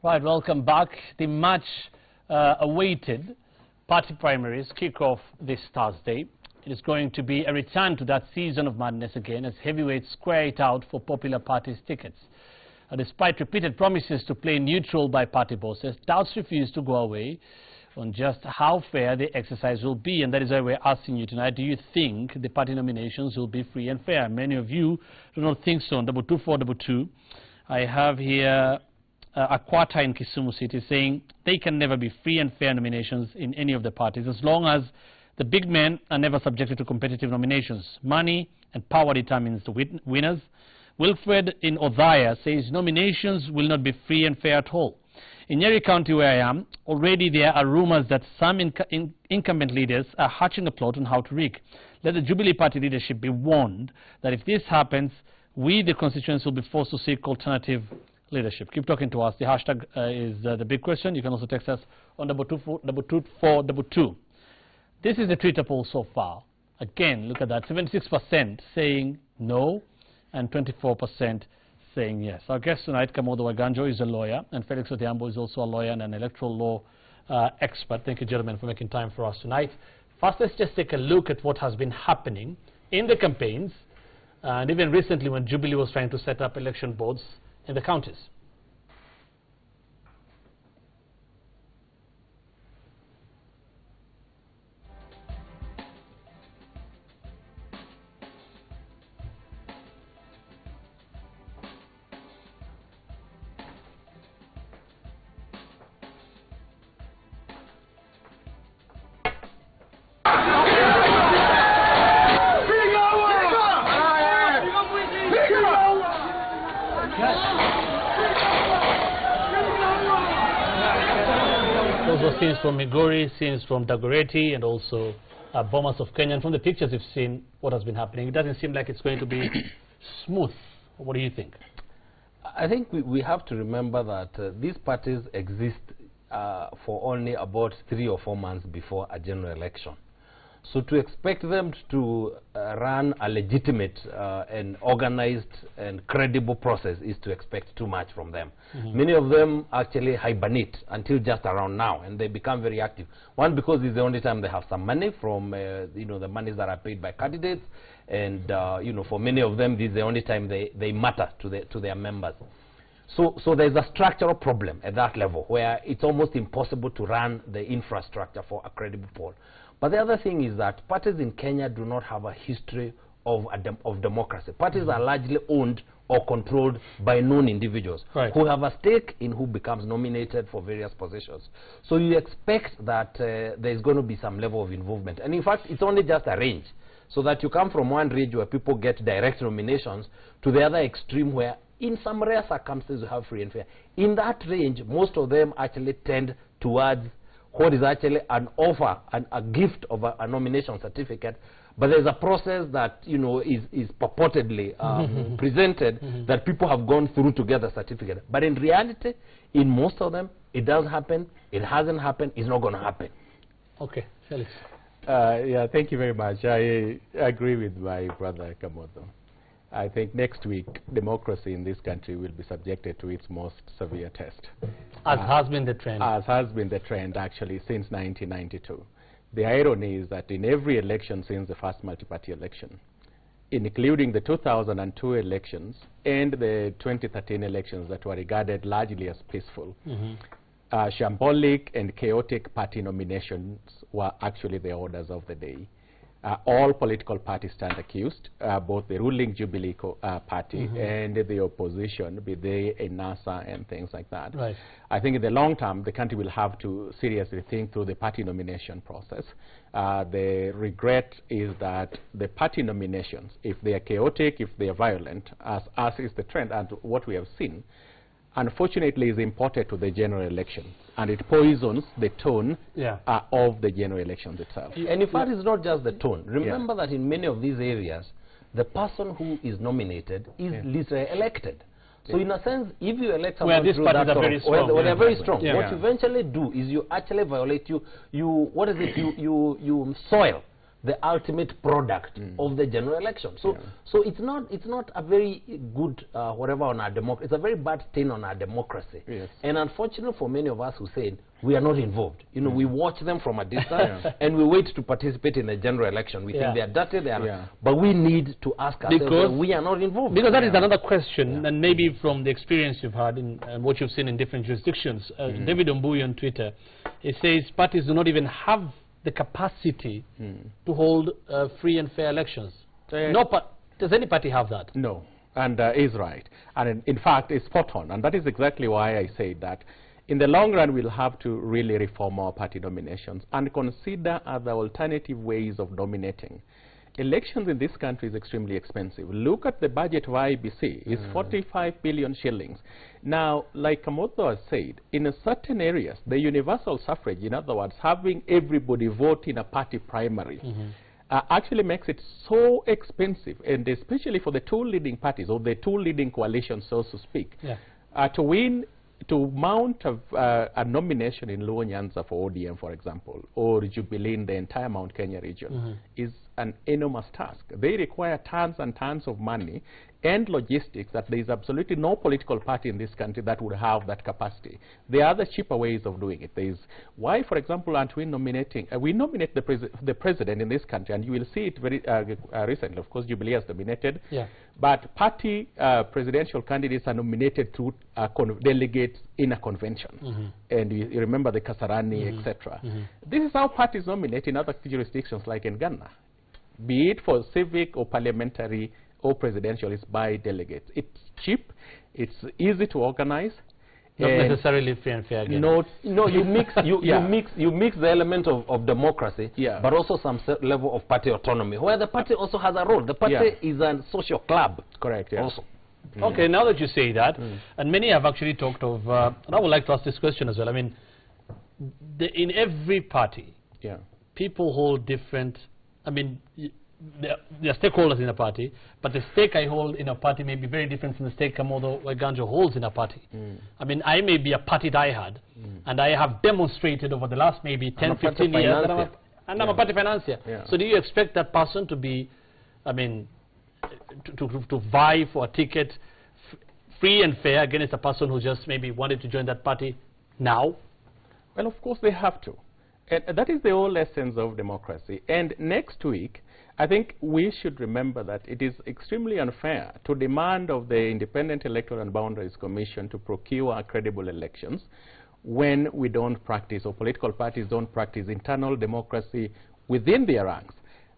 Right, welcome back. The much awaited party primaries kick off this Thursday. It is going to be a return to that season of madness again as heavyweights square it out for popular parties' tickets. Despite repeated promises to play neutral by party bosses, doubts refuse to go away on just how fair the exercise will be, and that is why we're asking you tonight, do you think the party nominations will be free and fair? Many of you do not think so. On 22422, I have here Akwata in Kisumu City saying they can never be free and fair nominations in any of the parties as long as the big men are never subjected to competitive nominations. Money and power determines the winners. Wilfred in Odhaya says nominations will not be free and fair at all. In Nyeri County, where I am, already there are rumors that some incumbent leaders are hatching a plot on how to rig. Let the Jubilee Party leadership be warned that if this happens, we, the constituents, will be forced to seek alternative leadership. Keep talking to us. The hashtag is the big question. You can also text us on 22422. This is the Twitter poll so far. Again, look at that. 76% saying no and 24% saying yes. Our guest tonight, Kamodo Waganjo, is a lawyer, and Felix Odhiambo is also a lawyer and an electoral law expert. Thank you, gentlemen, for making time for us tonight. First, let's just take a look at what has been happening in the campaigns, and even recently when Jubilee was trying to set up election boards in the counties. Those were scenes from Migori, scenes from Dagoretti, and also Bomas of Kenya. And from the pictures you've seen, what has been happening, it doesn't seem like it's going to be smooth. What do you think? I think we have to remember that these parties exist for only about 3 or 4 months before a general election. So to expect them to run a legitimate and organized and credible process is to expect too much from them. Many of them actually hibernate until just around now, and they become very active. One, because it's the only time they have some money from the monies that are paid by candidates, and for many of them this is the only time they matter to their members. So there's a structural problem at that level where it's almost impossible to run the infrastructure for a credible poll. But the other thing is that parties in Kenya do not have a history of democracy. Parties are largely owned or controlled by known individuals who have a stake in who becomes nominated for various positions. So you expect that there's going to be some level of involvement. And in fact, it's only just a range. So that you come from one range where people get direct nominations to the other extreme where in some rare circumstances you have free and fair. In that range, most of them actually tend towards what is actually an offer, a gift of a nomination certificate, but there's a process that is purportedly presented that people have gone through to get a certificate. But in reality, in most of them, it doesn't happen, it hasn't happened, it's not going to happen. Okay, Felix. Yeah, thank you very much. I agree with my brother Kamodo. I think next week, democracy in this country will be subjected to its most severe test. As has been the trend. As has been the trend, actually, since 1992. The irony is that in every election since the first multi-party election, including the 2002 elections and the 2013 elections that were regarded largely as peaceful, shambolic and chaotic party nominations were actually the orders of the day. All political parties stand accused, both the ruling Jubilee party and the opposition, be they a NASA and things like that. Right. I think in the long term, the country will have to seriously think through the party nomination process. The regret is that the party nominations, if they are chaotic, if they are violent, as is the trend and what we have seen, unfortunately is imported to the general election, and it poisons the tone of the general elections itself. And in fact, it's not just the tone. Remember that in many of these areas, the person who is nominated is literally elected. So in a sense, if you elect someone through that sort of, they're very strong. What you eventually do is you actually violate, you soil the ultimate product of the general election. So, so it's not a very good whatever on our democracy. It's a very bad stain on our democracy. Yes. And unfortunately for many of us who said we are not involved, you know, we watch them from a distance and we wait to participate in the general election. We think they are dirty, they are, but we need to ask ourselves why we are not involved. Because that is another question, and maybe from the experience you've had in what you've seen in different jurisdictions. David Ombuyi on Twitter, he says parties do not even have the capacity to hold free and fair elections. Does any party have that? No, and is right. And in fact, it's spot on. And that is exactly why I say that in the long run, we'll have to really reform our party nominations and consider other alternative ways of nominating. Elections in this country is extremely expensive. Look at the budget of IBC. It's 45 billion shillings. Now, like Kamotho has said, in certain areas, the universal suffrage, in other words, having everybody vote in a party primary, actually makes it so expensive, and especially for the two leading parties, or the two leading coalitions, so to speak, to win, to mount a nomination in Luo Nyanza for ODM, for example, or Jubilee in the entire Mount Kenya region, is an enormous task. They require tons and tons of money and logistics that there is absolutely no political party in this country that would have that capacity. There are other cheaper ways of doing it. There is why, for example, aren't we nominating? We nominate the president in this country, and you will see it very recently. Of course, Jubilee has nominated, but party presidential candidates are nominated through delegates in a convention. And you remember the Kasarani, etc. This is how parties nominate in other jurisdictions, like in Ghana. Be it for civic or parliamentary or presidential, is by delegates. It's cheap, it's easy to organize. Not necessarily fair and fair again. No, you mix you mix the element of democracy, but also some level of party autonomy, where the party also has a role. The party is a social club. Correct. Also. Okay, now that you say that, and many have actually talked of, and I would like to ask this question as well. I mean, in every party, people hold different. I mean, there are stakeholders in a party, but the stake I hold in a party may be very different from the stake Kamotho Waiganjo holds in a party. I mean, I may be a party diehard, and I have demonstrated over the last maybe 10, 15 years that I'm a party financier. So do you expect that person to be, I mean, to vie for a ticket free and fair against a person who just maybe wanted to join that party now? Well, of course they have to. And that is the whole essence of democracy. And next week, I think we should remember that it is extremely unfair to demand of the Independent Electoral and Boundaries Commission to procure credible elections when we don't practice, or political parties don't practice, internal democracy within their ranks.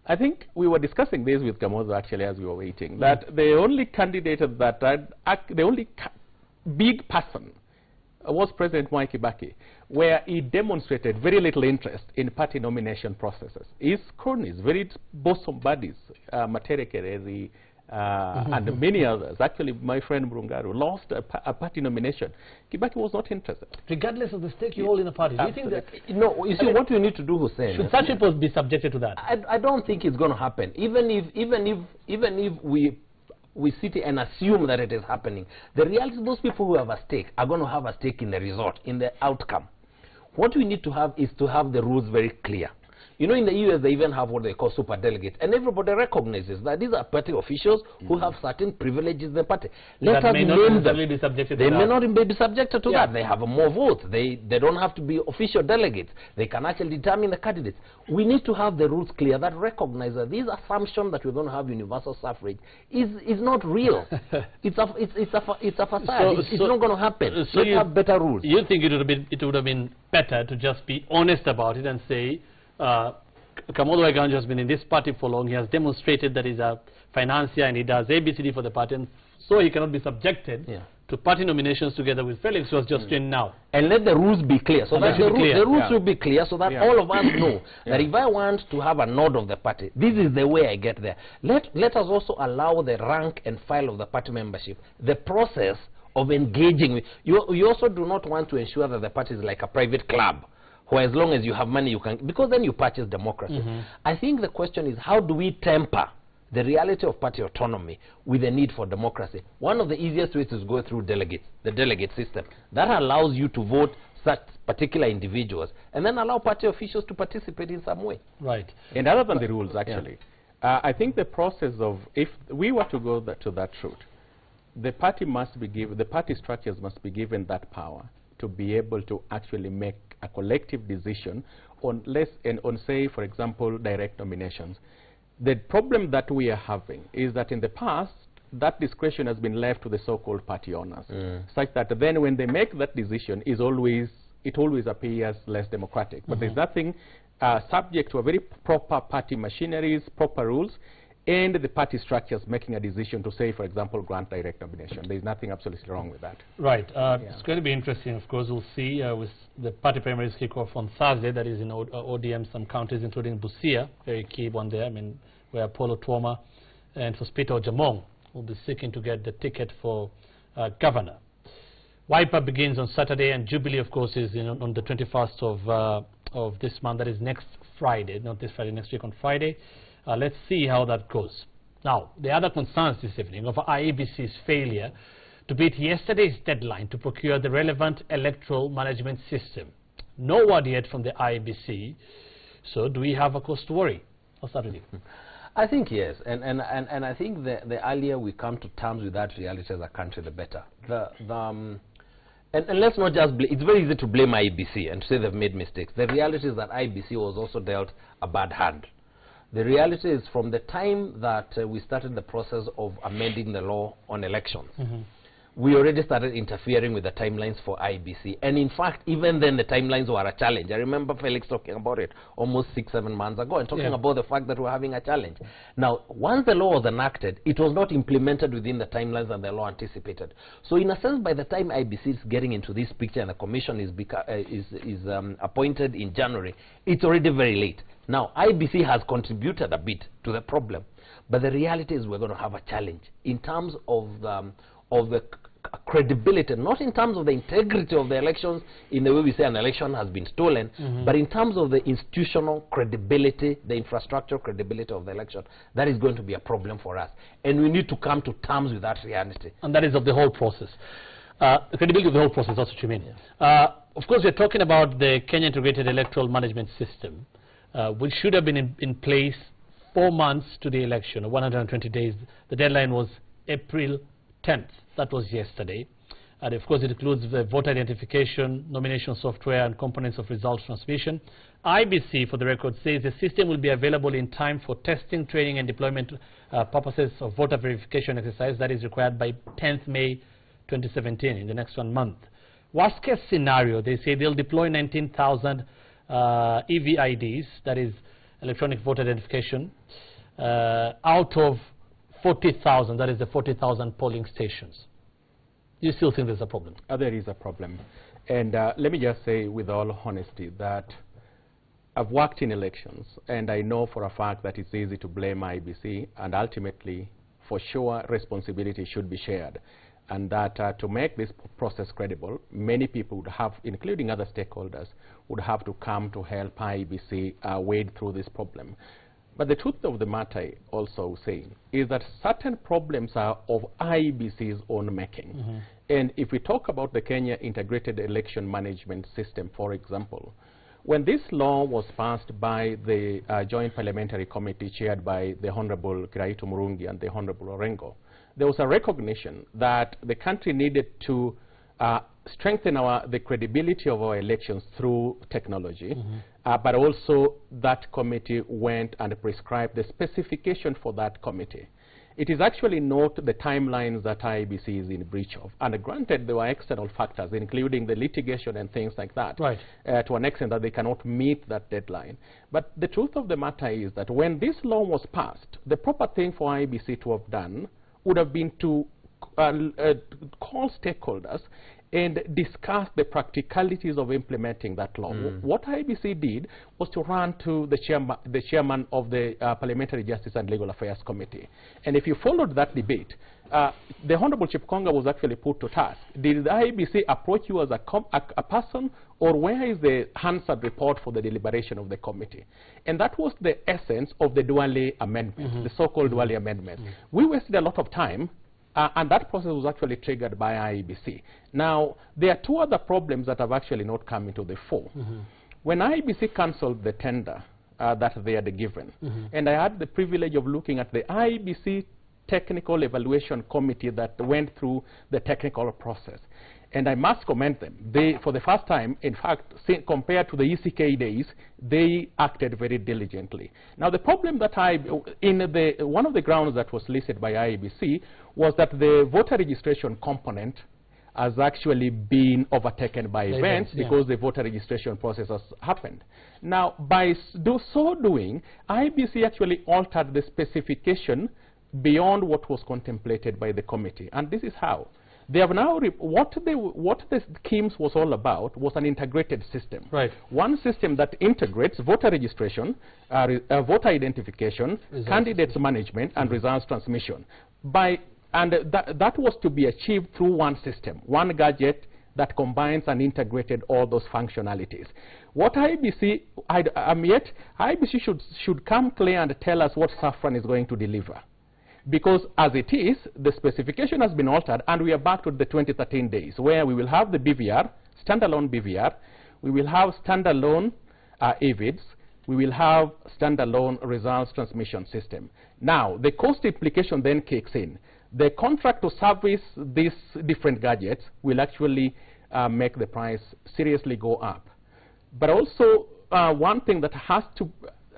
I think we were discussing this with Kamotho actually as we were waiting, that the only candidate that, the only big person was President Mwai Kibaki, where he demonstrated very little interest in party nomination processes. His cronies, very bosom buddies, Matere Kerezi, and many others. Actually, my friend Brungaru lost a party nomination. Kibaki was not interested. Regardless of the stake you hold in the party, do you think that... No, you see, what you need to do, Hussein... Should such people be subjected to that? I don't think it's going to happen. Even if we sit and assume that it is happening, the reality is those people who have a stake are going to have a stake in the result, in the outcome. What we need to have is to have the rules very clear. You know, in the US, they even have what they call super delegates, and everybody recognizes that these are party officials who have certain privileges in the party. Let us name them. They may not be subjected to that. They have more votes. They don't have to be official delegates. They can actually determine the candidates. We need to have the rules clear that recognize that this assumption that we're going to have universal suffrage is not real. it's a facade. It's not going to happen. So let's have better rules. You think it would have been better to just be honest about it and say, Kamotho Waiganjo has been in this party for long. He has demonstrated that he's a financier and he does ABCD for the party, and so he cannot be subjected to party nominations together with Felix, who has just joined now. And let the rules be clear. So that the rules should be clear, so that all of us know that if I want to have a nod of the party, this is the way I get there. Let us also allow the rank and file of the party membership, the process of engaging with. You also do not want to ensure that the party is like a private club, where as long as you have money you can, because then you purchase democracy. I think the question is, how do we temper the reality of party autonomy with the need for democracy? One of the easiest ways is to go through delegates, the delegate system. That allows you to vote such particular individuals, and then allow party officials to participate in some way. Right. And other than the rules, actually, I think the process of, if we were to go to that route, the party must be given, the party structures must be given that power to be able to actually make a collective decision on say, for example, direct nominations. The problem that we are having is that in the past, that discretion has been left to the so-called party owners, such that then when they make that decision, it always appears less democratic. But there's nothing subject to a very proper party machineries, proper rules, and the party structures making a decision to say, for example, grant direct nomination. There's nothing absolutely wrong with that. Right. It's going to be interesting, of course. We'll see with the party primaries kick off on Thursday. That is in ODM, some counties, including Busia, very key one there. I mean, where Paulo Tuoma and Sospito Jamong will be seeking to get the ticket for governor. Wiper begins on Saturday, and Jubilee, of course, is on the 21st of this month. That is next Friday, not this Friday, next week on Friday. Let's see how that goes. Now, the other concerns this evening of IEBC's failure to beat yesterday's deadline to procure the relevant electoral management system. No word yet from the IEBC. So, do we have a cause to worry? I'll start with you. I think yes, and I think the earlier we come to terms with that reality as a country, the better. And let's not just blame. It's very easy to blame IEBC and say they've made mistakes. The reality is that IEBC was also dealt a bad hand. The reality is from the time that we started the process of amending the law on elections, we already started interfering with the timelines for IEBC. And in fact, even then the timelines were a challenge. I remember Felix talking about it almost 6-7 months ago and talking about the fact that we're having a challenge. Now, once the law was enacted, it was not implemented within the timelines that the law anticipated. So in a sense, by the time IEBC is getting into this picture and the commission is appointed in January, it's already very late. Now, IEBC has contributed a bit to the problem, but the reality is we're going to have a challenge in terms of the credibility, not in terms of the integrity of the elections in the way we say an election has been stolen, but in terms of the institutional credibility, the infrastructure credibility of the election. That is going to be a problem for us, and we need to come to terms with that reality. And that is of the whole process. The credibility of the whole process, that's what you mean. Of course, we're talking about the Kenya Integrated Electoral Management System, which should have been in place 4 months to the election, or 120 days. The deadline was April 10th. That was yesterday. And of course, it includes the voter identification, nomination software, and components of results transmission. IBC, for the record, says the system will be available in time for testing, training, and deployment purposes of voter verification exercise that is required by 10th May 2017, in the next 1 month. Worst case scenario, they say they'll deploy 19,000 EVIDs, that is electronic voter identification, out of 40,000, that is the 40,000 polling stations. You still think there's a problem? There is a problem. And let me just say with all honesty that I've worked in elections, and I know for a fact that it's easy to blame IEBC, and ultimately, for sure, responsibility should be shared. And that to make this process credible, many people would have, including other stakeholders, would have to come to help IEBC wade through this problem. But the truth of the matter, also saying, is that certain problems are of IEBC's own making. And if we talk about the Kenya Integrated Election Management System, for example, when this law was passed by the Joint Parliamentary Committee chaired by the Honorable Kiraitu Murungi and the Honorable Orengo, there was a recognition that the country needed to strengthen the credibility of our elections through technology, but also that committee went and prescribed the specification for that committee. It is actually not the timelines that IEBC is in breach of. And granted, there were external factors, including the litigation and things like that, to an extent that they cannot meet that deadline. But the truth of the matter is that when this law was passed, the proper thing for IEBC to have done would have been to call stakeholders and discuss the practicalities of implementing that law. What IEBC did was to run to the chairman of the Parliamentary Justice and Legal Affairs Committee. And if you followed that debate, the Honorable Chief Konga was actually put to task. Did the IEBC approach you as a person, or where is the Hansard report for the deliberation of the committee? And that was the essence of the Duale Amendment, the so-called Duale Amendment. We wasted a lot of time And that process was actually triggered by IEBC. Now, there are two other problems that have actually not come into the fore. When IEBC cancelled the tender that they had given, and I had the privilege of looking at the IEBC Technical Evaluation Committee that went through the technical process. And I must commend them. They, for the first time, in fact, compared to the ECK days, they acted very diligently. Now, the problem that one of the grounds that was listed by IEBC was that the voter registration component has actually been overtaken by events because the voter registration process has happened. Now, by so doing, IEBC actually altered the specification beyond what was contemplated by the committee. And this is how. They have now, what the schemes was all about was an integrated system. Right. One system that integrates voter registration, voter identification, candidates management, and results transmission. That was to be achieved through one system, one gadget that combines and integrated all those functionalities. What IEBC, IEBC should come clear and tell us what Saffron is going to deliver. Because as it is, the specification has been altered, and we are back to the 2013 days, where we will have the BVR, standalone BVR, we will have standalone AVIDs, we will have standalone results transmission system. Now, the cost implication then kicks in. The contract to service these different gadgets will actually make the price seriously go up. But also, one thing that has to,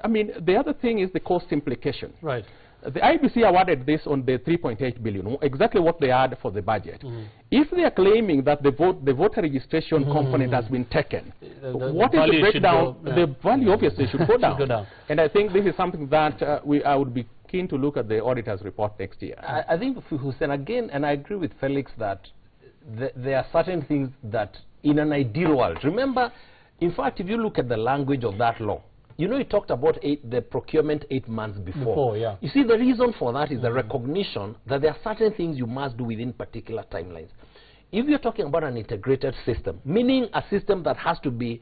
the other thing is the cost implication. Right. The IEBC awarded this on the 3.8 billion, exactly what they had for the budget. If they are claiming that the voter registration component has been taken, what is the breakdown? The value obviously should go down. And I think this is something that I would be keen to look at the auditor's report next year. I think, Hussein, again, and I agree with Felix that there are certain things that in an ideal world, remember, in fact, if you look at the language of that law, you know, it talked about the procurement 8 months before. You see, the reason for that is the recognition that there are certain things you must do within particular timelines. If you're talking about an integrated system, meaning a system that has to be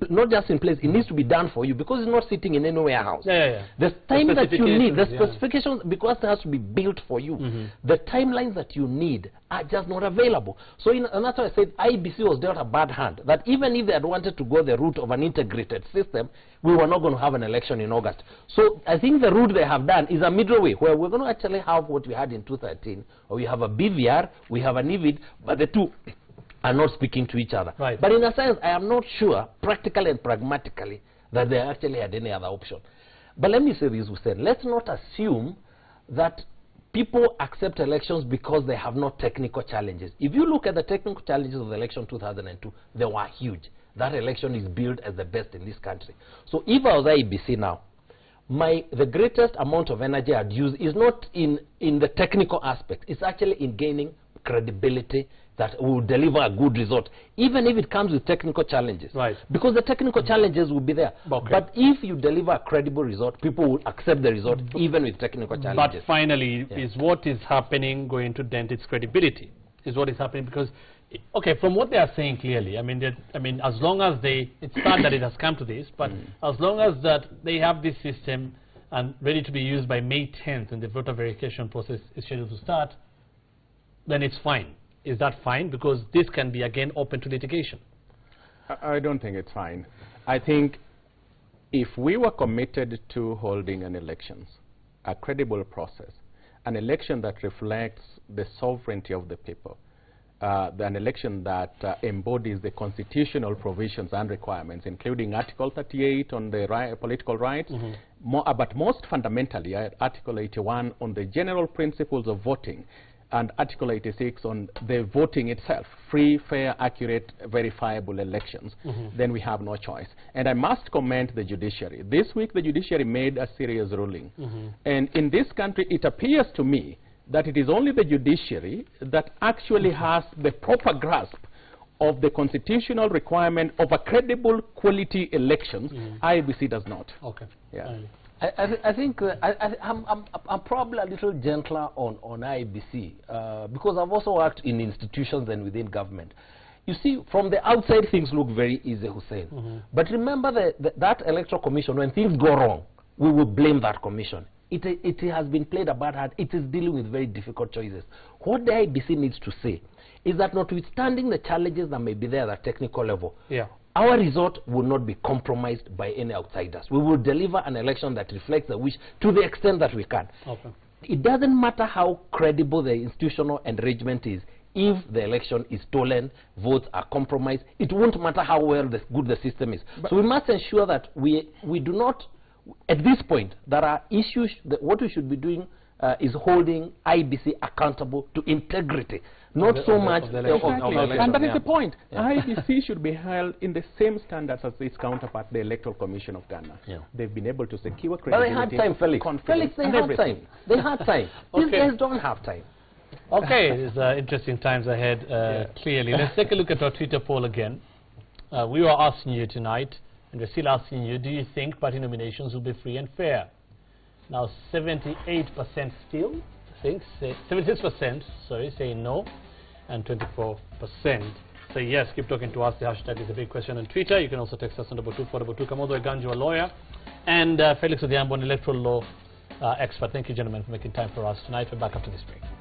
not just in place, it needs to be done for you because it's not sitting in any warehouse. The time that you need, the specifications, because it has to be built for you, the timelines that you need are just not available. So and that's why I said IEBC was dealt a bad hand, that even if they had wanted to go the route of an integrated system, we were not going to have an election in August. So I think the route they have done is a middle way, where we're going to actually have what we had in 2013, or we have a BVR, we have an EVID, but the two are not speaking to each other. But in a sense, I am not sure, practically and pragmatically, that they actually had any other option. But let me say this, Hussein. Let's not assume that people accept elections because they have no technical challenges. If you look at the technical challenges of the election 2002, they were huge. That election is billed as the best in this country. So if I was IEBC now, the greatest amount of energy I'd use is not in the technical aspect. It's actually in gaining credibility that will deliver a good result, even if it comes with technical challenges. Because the technical challenges will be there. But if you deliver a credible result, people will accept the result, even with technical challenges. But finally, is what is happening going to dent its credibility? Is what is happening? Because, okay, from what they are saying clearly, as long as it's sad that it has come to this, but as long as that they have this system and ready to be used by May 10th, and the voter verification process is scheduled to start, then it's fine. Is that fine? Because this can be again open to litigation. I don't think it's fine. I think if we were committed to holding an elections, a credible process, an election that reflects the sovereignty of the people, an election that embodies the constitutional provisions and requirements, including Article 38 on the political rights, but most fundamentally, Article 81 on the general principles of voting, and Article 86 on the voting itself, free, fair, accurate, verifiable elections, then we have no choice. And I must commend the judiciary. This week, the judiciary made a serious ruling. And in this country, it appears to me that it is only the judiciary that actually has the proper grasp of the constitutional requirement of a credible quality elections. IEBC does not. I think I'm probably a little gentler on IEBC because I've also worked in institutions and within government. You see, from the outside, things look very easy, Hussein. But remember that Electoral Commission, when things go wrong, we will blame that commission. it has been played a bad hand. It is dealing with very difficult choices. What the IBC needs to say is that notwithstanding the challenges that may be there at a technical level, our result will not be compromised by any outsiders. We will deliver an election that reflects the wish to the extent that we can. It doesn't matter how credible the institutional arrangement is. If the election is stolen, votes are compromised, it won't matter how good the system is. So we must ensure that we do not, at this point, there are issues that what we should be doing is holding IBC accountable to integrity, not so much of the election. And that is the point. IBC should be held in the same standards as its counterpart, the Electoral Commission of Ghana. They've been able to secure credibility. But they had time, Felix. Felix, they had time. They had time. These guys don't have time. Okay, there's interesting times ahead, clearly. Let's take a look at our Twitter poll again. We were asking you tonight, and we're still asking you, do you think party nominations will be free and fair? Now, 78% still think, 76%, sorry, say no, and 24% say yes. Keep talking to us. The hashtag is a big question on Twitter. You can also text us on 22422. Kamodo Eganjo, a lawyer, and Felix Odhiambo, an electoral law expert. Thank you, gentlemen, for making time for us tonight. We're back after this break.